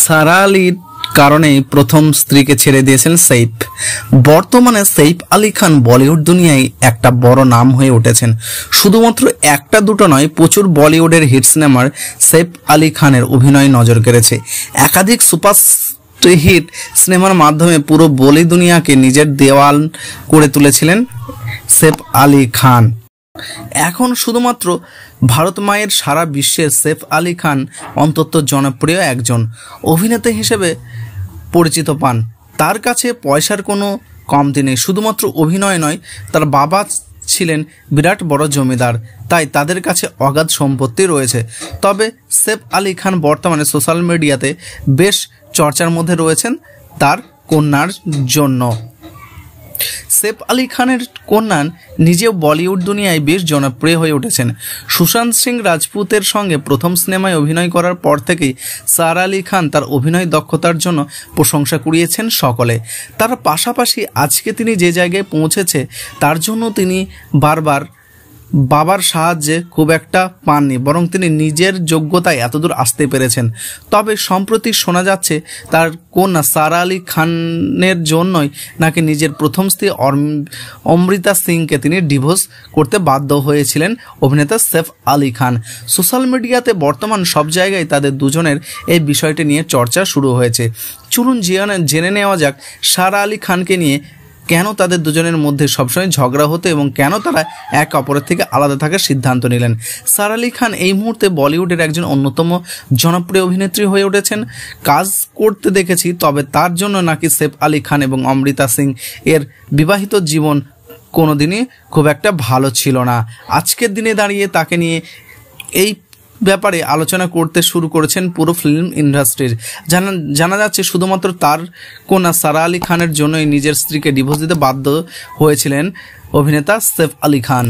সারা আলীর কারণে প্রথম স্ত্রীকে ছেড়ে দিয়েছেন সৈফ। বর্তমানে সৈফ আলী খান বলিউড দুনিয়ায় একটা বড় নাম হয়ে উঠেছেন। শুধুমাত্র একটা দুটো নয়, প্রচুর বলিউডের হিট সিনেমার সৈফ আলী খানের অভিনয় নজর কেড়েছে। একাধিক সুপার হিট সিনেমার মাধ্যমে পুরো বলি দুনিয়াকে নিজের দেওয়াল করে তুলেছিলেন সৈফ আলী খান। এখন শুধুমাত্র ভারত মায়ের সারা বিশ্বে সৈফ আলী খান অত্যন্ত জনপ্রিয় একজন অভিনেতা হিসেবে পরিচিত পান। তার কাছে পয়সার কোনো কমতি নেই। শুধুমাত্র অভিনয় নয়, তার বাবা ছিলেন বিরাট বড় জমিদার, তাই তাদের কাছে অগাধ সম্পত্তি রয়েছে। তবে সৈফ আলী খান বর্তমানে সোশ্যাল মিডিয়াতে বেশ চর্চার মধ্যে রয়েছেন তার কন্যার জন্য। সৈফ আলী খানের কন্যা নিজেও বলিউড দুনিয়ায় বেশ জনপ্রিয় হয়ে উঠেছেন। সুশান্ত সিং রাজপুতের সঙ্গে প্রথম সিনেমায় অভিনয় করার পর থেকেই সারা আলী খান তার অভিনয় দক্ষতার জন্য প্রশংসা কুড়িয়েছেন সকলে। তার পাশাপাশি আজকে তিনি যে জায়গায় পৌঁছেছে তার জন্য তিনি বারবার বাবার সাহায্যে খুব একটা পাননি, বরং তিনি নিজের যোগ্যতায় এতদূর আসতে পেরেছেন। তবে সম্প্রতি শোনা যাচ্ছে তার কন্যা সারা আলী খানের জন্যই নাকি নিজের প্রথম স্ত্রী অমৃতা সিংকে তিনি ডিভোর্স করতে বাধ্য হয়েছিলেন অভিনেতা সৈফ আলী খান। সোশ্যাল মিডিয়াতে বর্তমান সব জায়গায় তাদের দুজনের এই বিষয়টি নিয়ে চর্চা শুরু হয়েছে। চলুন জেনে নেওয়া যাক সারা আলী খানকে নিয়ে কেন তাদের দুজনের মধ্যে সবসময় ঝগড়া হতো এবং কেন তারা এক অপরের থেকে আলাদা থাকার সিদ্ধান্ত নিলেন। সারা আলী খান এই মুহূর্তে বলিউডের একজন অন্যতম জনপ্রিয় অভিনেত্রী হয়ে উঠেছেন। কাজ করতে দেখেছি, তবে তার জন্য নাকি সৈফ আলী খান এবং অমৃতা সিং এর বিবাহিত জীবন কোনোদিনই খুব একটা ভালো ছিল না। আজকের দিনে দাঁড়িয়ে তাকে নিয়ে এই ব্যাপারে আলোচনা করতে শুরু করেছেন পুরো ফিল্ম ইন্ডাস্ট্রির। জানা যাচ্ছে শুধুমাত্র তার কন্যা সারা আলী খানের জন্যই নিজের স্ত্রীকে ডিভোর্স দিতে বাধ্য হয়েছিলেন অভিনেতা সৈফ আলী খান।